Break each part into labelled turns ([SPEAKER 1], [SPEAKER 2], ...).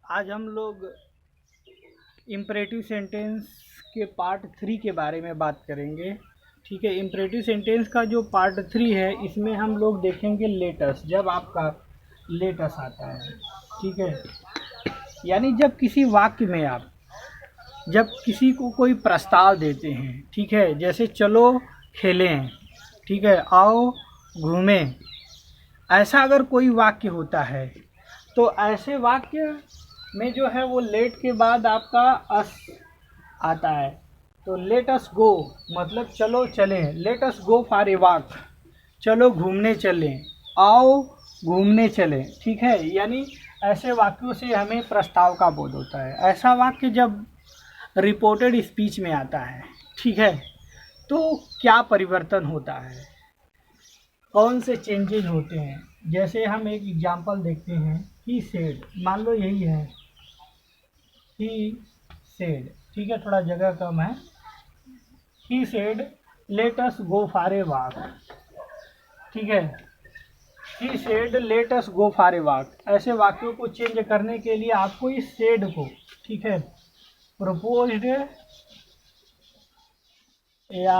[SPEAKER 1] आज हम लोग इम्परेटिव सेंटेंस के पार्ट 3 के बारे में बात करेंगे। ठीक है, इम्परेटिव सेंटेंस का जो पार्ट 3 है इसमें हम लोग देखेंगे लेटस। जब आपका लेटस आता है, ठीक है, यानी जब किसी वाक्य में आप जब किसी को कोई प्रस्ताव देते हैं, ठीक है, जैसे चलो खेलें, ठीक है, आओ घूमें, ऐसा अगर कोई वाक्य होता है तो ऐसे वाक्य में जो है वो लेट के बाद आपका अस आता है। तो लेट अस गो मतलब चलो चलें, let us go for a walk, चलो घूमने चलें, आओ घूमने चलें, ठीक है। यानी ऐसे वाक्यों से हमें प्रस्ताव का बोध होता है। ऐसा वाक्य जब रिपोर्टेड स्पीच में आता है, ठीक है, तो क्या परिवर्तन होता है, कौन से चेंजेज होते हैं। जैसे हम एक एग्जांपल देखते हैं, ही सेड, मान लो यही है, ही सेड, ठीक है, थोड़ा जगह कम है। He said let us go for a walk, ठीक है, he said let us go for a walk. ऐसे वाक्यों को चेंज करने के लिए आपको इस सेड को, ठीक है, प्रपोज्ड या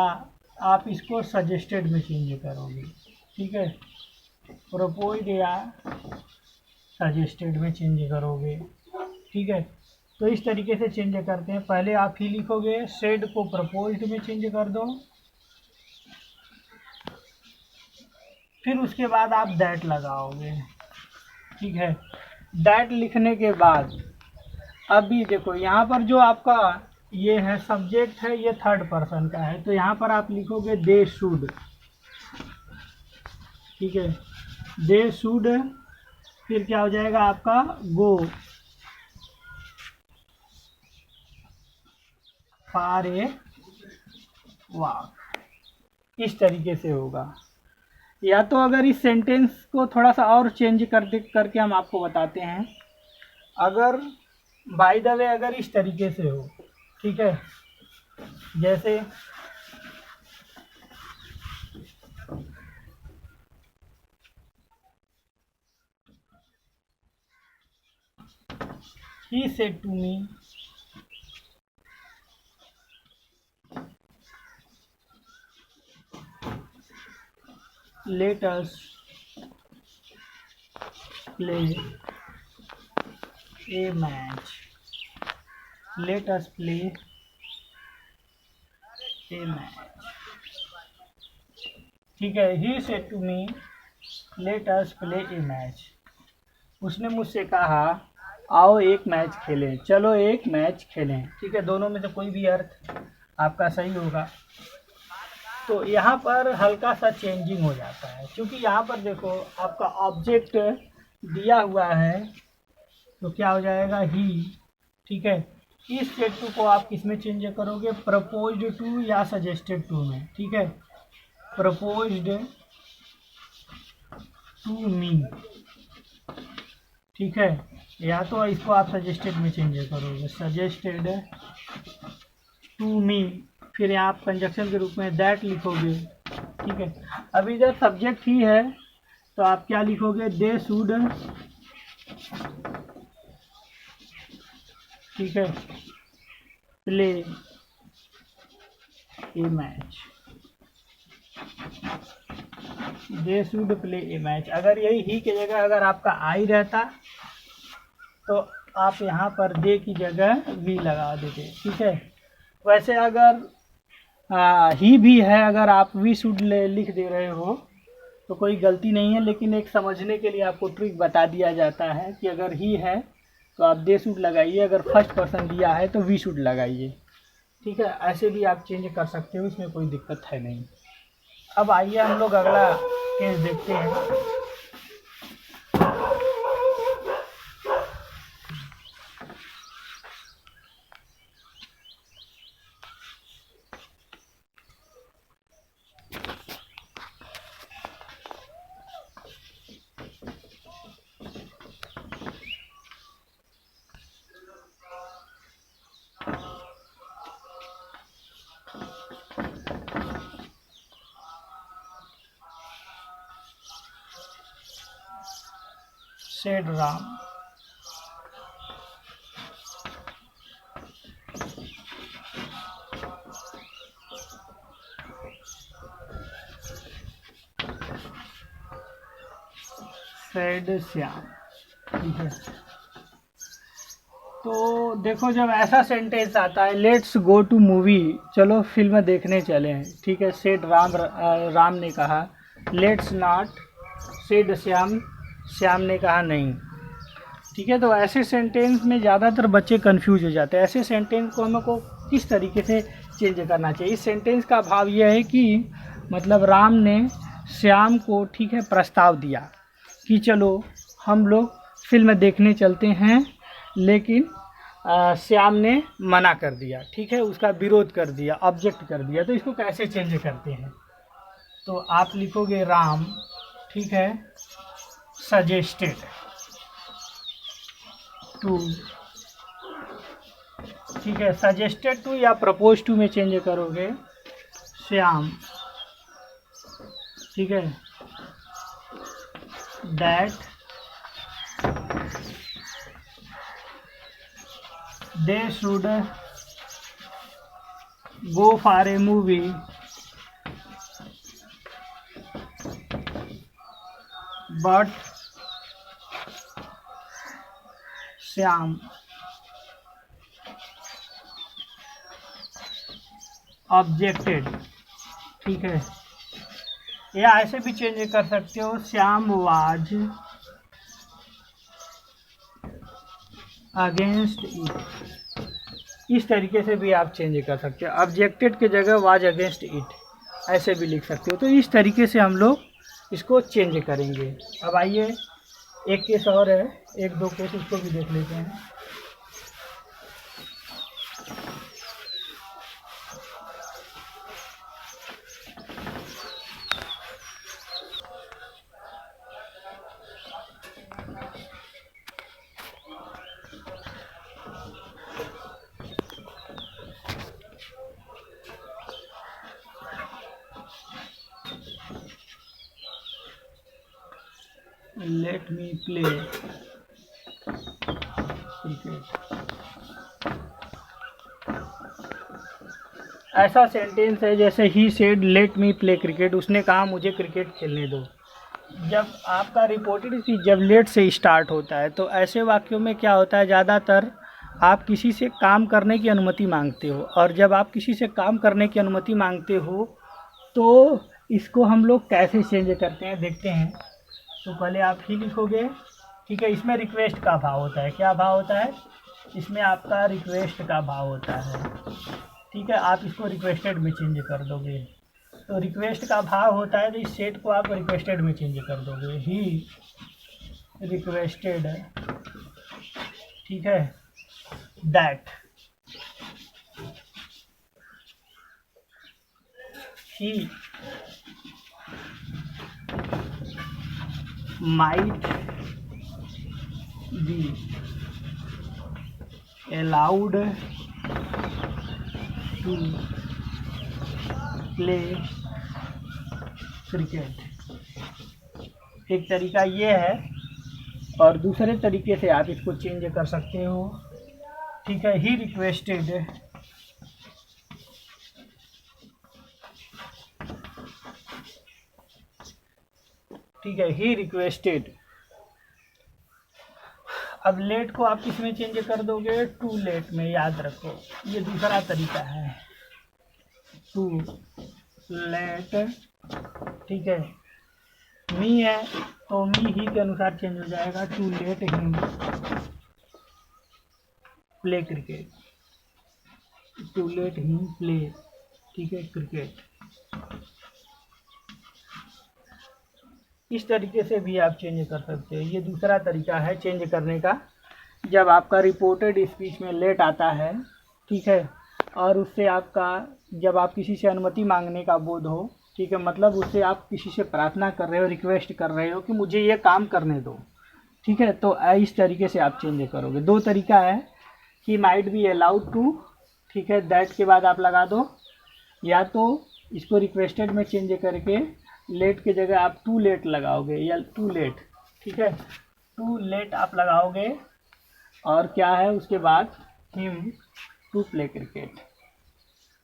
[SPEAKER 1] आप इसको सजेस्टेड में चेंज करोगे, ठीक है, प्रपोज्ड या सजेस्टेड में चेंज करोगे, ठीक है। तो इस तरीके से चेंज करते हैं। पहले आप ही लिखोगे, सेड को प्रपोज्ड में चेंज कर दो, फिर उसके बाद आप दैट लगाओगे, ठीक है। दैट लिखने के बाद अभी देखो यहाँ पर जो आपका ये है सब्जेक्ट है, ये थर्ड पर्सन का है, तो यहाँ पर आप लिखोगे दे शुड, ठीक है, दे शुड, फिर क्या हो जाएगा आपका गो फॉर ए वॉक। इस तरीके से होगा। या तो अगर इस सेंटेंस को थोड़ा सा और चेंज करके हम आपको बताते हैं, अगर बाय द वे अगर इस तरीके से हो, ठीक है, जैसे he said to me let us play a match, let us play a match, ठीक है। he said to me let us play a match, उसने मुझसे कहा आओ एक मैच खेलें, चलो एक मैच खेलें, ठीक है। दोनों में से कोई भी अर्थ आपका सही होगा। तो यहाँ पर हल्का सा चेंजिंग हो जाता है, क्योंकि यहाँ पर देखो आपका ऑब्जेक्ट दिया हुआ है, तो क्या हो जाएगा ही, ठीक है। इस सेट टू को आप किस में चेंज करोगे, प्रपोज्ड टू या सजेस्टेड टू में, ठीक है, प्रपोज्ड टू मी, ठीक है, या तो इसको आप सजेस्टेड में चेंज करोगे, सजेस्टेड टू मी, फिर यहाँ आप कंजक्शन के रूप में दैट लिखोगे, ठीक है। अब इधर सब्जेक्ट ही है, तो आप क्या लिखोगे, दे शुड, ठीक है, play A match, they should play A match. अगर यही ही की जगह अगर आपका आई रहता तो आप यहाँ पर दे की जगह वी लगा देते, ठीक है। वैसे अगर ही भी है, अगर आप वी शुड लिख दे रहे हो तो कोई गलती नहीं है, लेकिन एक समझने के लिए आपको ट्रिक बता दिया जाता है कि अगर ही है तो आप दे शुड लगाइए, अगर फर्स्ट पर्सन दिया है तो वी शुड लगाइए, ठीक है। ऐसे भी आप चेंज कर सकते हो, इसमें कोई दिक्कत है नहीं। अब आइए हम लोग अगला केस देखते हैं। said Ram, सेड श्याम, ठीक है। तो देखो जब ऐसा सेंटेंस आता है, लेट्स गो टू मूवी, चलो फिल्म देखने चले हैं, ठीक है, सेड राम ने कहा। Let's not, said Shyam, Shyam ने कहा नहीं, ठीक है। तो ऐसे सेंटेंस में ज़्यादातर बच्चे कंफ्यूज हो जाते हैं। ऐसे सेंटेंस को हमको किस तरीके से चेंज करना चाहिए? इस सेंटेंस का भाव यह है कि मतलब राम ने श्याम को, ठीक है, प्रस्ताव दिया कि चलो हम लोग फिल्म देखने चलते हैं, लेकिन श्याम ने मना कर दिया, ठीक है, उसका विरोध कर दिया, ऑब्जेक्ट कर दिया। तो इसको कैसे चेंज करते हैं? तो आप लिखोगे राम, ठीक है, सजेस्टेड टू, ठीक है, सजेस्टेड टू या प्रपोज टू में चेंज करोगे श्याम, ठीक है, that they should go for a movie but Shyam objected, ठीक है। या ऐसे भी चेंज कर सकते हो, श्याम वाज अगेंस्ट इट, इस तरीके से भी आप चेंज कर सकते हो। ऑब्जेक्टेड के जगह वाज अगेंस्ट इट, ऐसे भी लिख सकते हो। तो इस तरीके से हम लोग इसको चेंज करेंगे। अब आइए एक केस और है, एक दो केस उसको भी देख लेते हैं। लेट मी प्ले क्रिकेट, ऐसा सेंटेंस है जैसे ही said let me play cricket, उसने कहा मुझे क्रिकेट खेलने दो। जब आपका रिपोर्टेड स्पीच जब लेट से स्टार्ट होता है तो ऐसे वाक्यों में क्या होता है, ज़्यादातर आप किसी से काम करने की अनुमति मांगते हो, और जब आप किसी से काम करने की अनुमति मांगते हो तो इसको हम लोग कैसे चेंज करते हैं देखते हैं। तो पहले आप ही लिखोगे, ठीक है, इसमें रिक्वेस्ट का भाव होता है। क्या भाव होता है? इसमें आपका रिक्वेस्ट का भाव होता है, ठीक है। आप इसको रिक्वेस्टेड में चेंज कर दोगे। तो रिक्वेस्ट का भाव होता है तो इस सेट को आप रिक्वेस्टेड में चेंज कर दोगे। ही रिक्वेस्टेड, ठीक है, that he might be allowed to play cricket, एक तरीका ये है। और दूसरे तरीके से आप इसको चेंज कर सकते हो, ठीक है। ही रिक्वेस्टेड, ठीक है, ही रिक्वेस्टेड। अब लेट को आप किस में चेंज कर दोगे? टू लेट में, याद रखो ये दूसरा तरीका है। टू लेट, ठीक है, मी है तो मी ही के अनुसार चेंज हो जाएगा। To let him play cricket, to let him play, ठीक है, क्रिकेट। इस तरीके से भी आप चेंज कर सकते हो। ये दूसरा तरीका है चेंज करने का। जब आपका रिपोर्टेड स्पीच में लेट आता है, ठीक है, और उससे आपका, जब आप किसी से अनुमति मांगने का बोध हो, ठीक है, मतलब उससे आप किसी से प्रार्थना कर रहे हो, रिक्वेस्ट कर रहे हो कि मुझे ये काम करने दो, ठीक है, तो इस तरीके से आप चेंज करोगे। दो तरीका है कि माइट बी अलाउड टू, ठीक है, दैट के बाद आप लगा दो, या तो इसको रिक्वेस्टेड में चेंज करके लेट के जगह आप टू लेट लगाओगे, या टू लेट, ठीक है, टू लेट आप लगाओगे, और क्या है उसके बाद हिम टू प्ले क्रिकेट,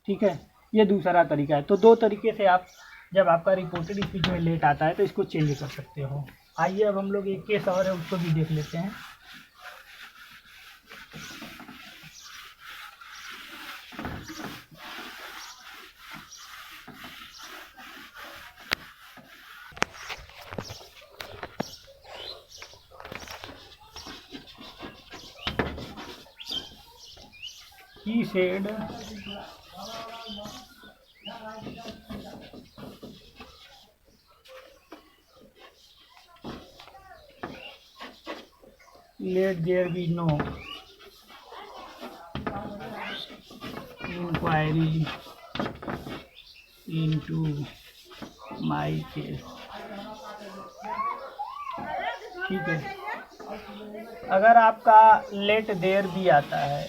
[SPEAKER 1] ठीक है। ये दूसरा तरीका है। तो दो तरीके से आप, जब आपका रिपोर्टेड स्पीच में लेट आता है तो इसको चेंज कर सकते हो। आइए अब हम लोग एक केस और है उसको भी देख लेते हैं। He said let there be no inquiry into my case। ठीक है, अगर आपका लेट देयर भी आता है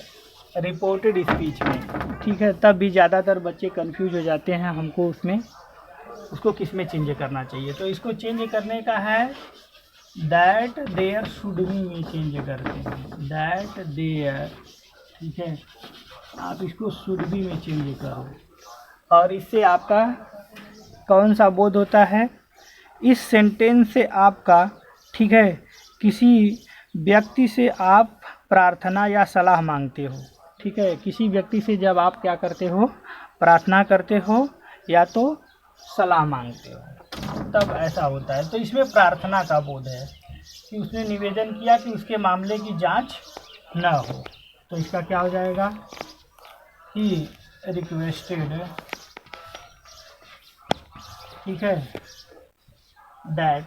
[SPEAKER 1] रिपोर्टेड स्पीच में, ठीक है, तब भी ज़्यादातर बच्चे कंफ्यूज हो जाते हैं हमको उसमें उसको किस में चेंज करना चाहिए। तो इसको चेंज करने का है दैट देयर शुड बी में चेंज करते हैं, दैट देयर, ठीक है, आप इसको शुड बी में चेंज करो और इससे आपका कौन सा बोध होता है, इस सेंटेंस से आपका, ठीक है, किसी व्यक्ति से आप प्रार्थना या सलाह मांगते हो, ठीक है, किसी व्यक्ति से जब आप क्या करते हो, प्रार्थना करते हो या तो सलाह मांगते हो, तब ऐसा होता है। तो इसमें प्रार्थना का बोध है कि उसने निवेदन किया कि उसके मामले की जांच न हो, तो इसका क्या हो जाएगा, ही रिक्वेस्टेड, ठीक है, that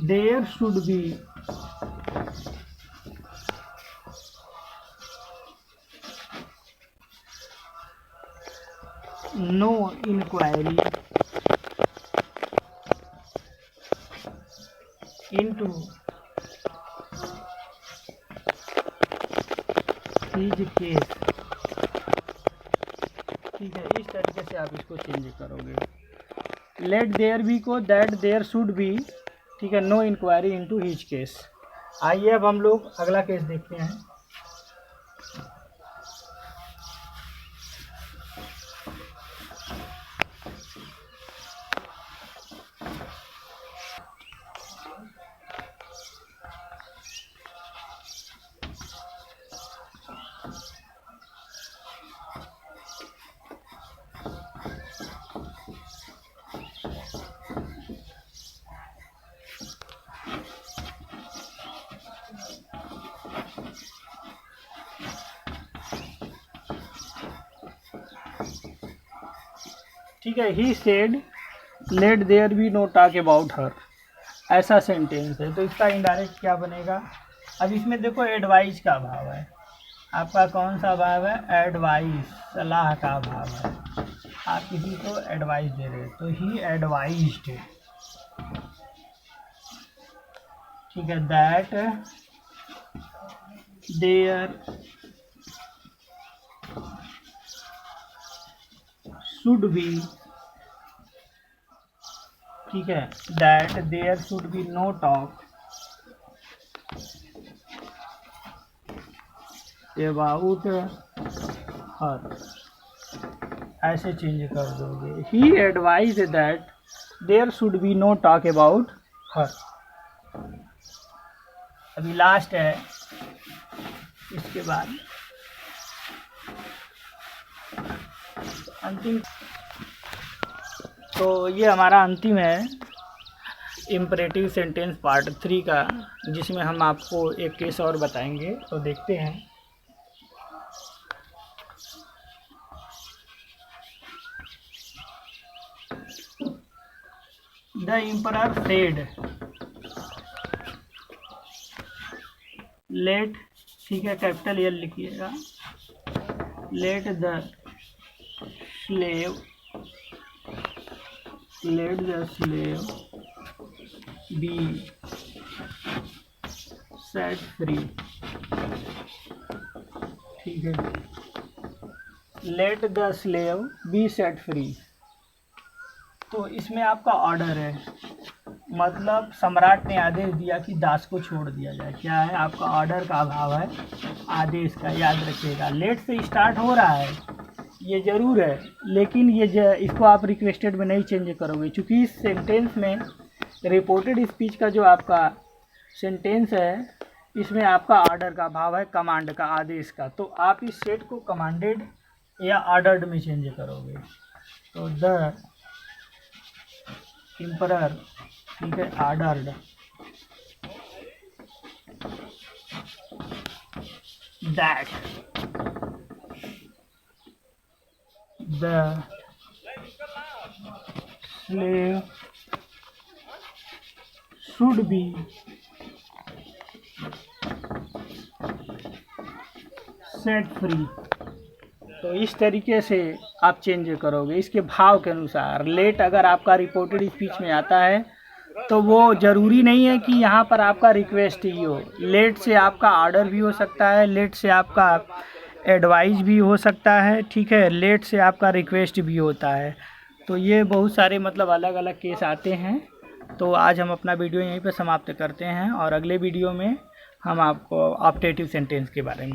[SPEAKER 1] there should be no inquiry into his case, ठीक है, इस तरीके से आप इसको चेंज करोगे। लेट देयर बी को दैट देयर शुड बी, ठीक है, no inquiry into his case. आइए अब हम लोग अगला केस देखते हैं। ठीक है, he said let there be no talk about her, ऐसा सेंटेंस है, तो इसका इनडायरेक्ट क्या बनेगा। अब इसमें देखो एडवाइस का भाव है, आपका कौन सा भाव है, एडवाइस, सलाह का भाव है, आप किसी को एडवाइस दे रहे, तो ही एडवाइज्ड, ठीक है, दैट देयर शुड बी, ठीक है, that there should be no talk about her, ऐसे चेंज कर दोगे। He advise that there should be no talk about her. अभी लास्ट है, इसके बाद अंतिम, तो ये हमारा अंतिम है इम्परेटिव सेंटेंस पार्ट 3 का, जिसमें हम आपको एक केस और बताएंगे, तो देखते हैं। द एम्परर सेड लेट, ठीक है, कैपिटल एल लिखिएगा, let the slave be set free, ठीक है, let the slave be set free. तो इसमें आपका ऑर्डर है, मतलब सम्राट ने आदेश दिया कि दास को छोड़ दिया जाए, क्या है, आपका ऑर्डर का अभाव है, आदेश का, याद रखिएगा। लेट से स्टार्ट हो रहा है, ये ज़रूर है, लेकिन इसको आप रिक्वेस्टेड में नहीं चेंज करोगे, क्योंकि इस सेंटेंस में रिपोर्टेड स्पीच का जो आपका सेंटेंस है इसमें आपका ऑर्डर का भाव है, कमांड का, आदेश का। तो आप इस सेट को कमांडेड या ऑर्डर्ड में चेंज करोगे। तो द एम्परर, ठीक है, ordered that the slave should be set free। तो इस तरीके से आप चेंज करोगे इसके भाव के अनुसार। लेट अगर आपका रिपोर्टेड स्पीच में आता है तो वो ज़रूरी नहीं है कि यहाँ पर आपका रिक्वेस्ट ही हो। लेट से आपका ऑर्डर भी हो सकता है, लेट से आपका एडवाइस भी हो सकता है, ठीक है, लेट से आपका रिक्वेस्ट भी होता है। तो ये बहुत सारे मतलब अलग अलग केस आते हैं। तो आज हम अपना वीडियो यहीं पे समाप्त करते हैं और अगले वीडियो में हम आपको ऑप्टेटिव सेंटेंस के बारे में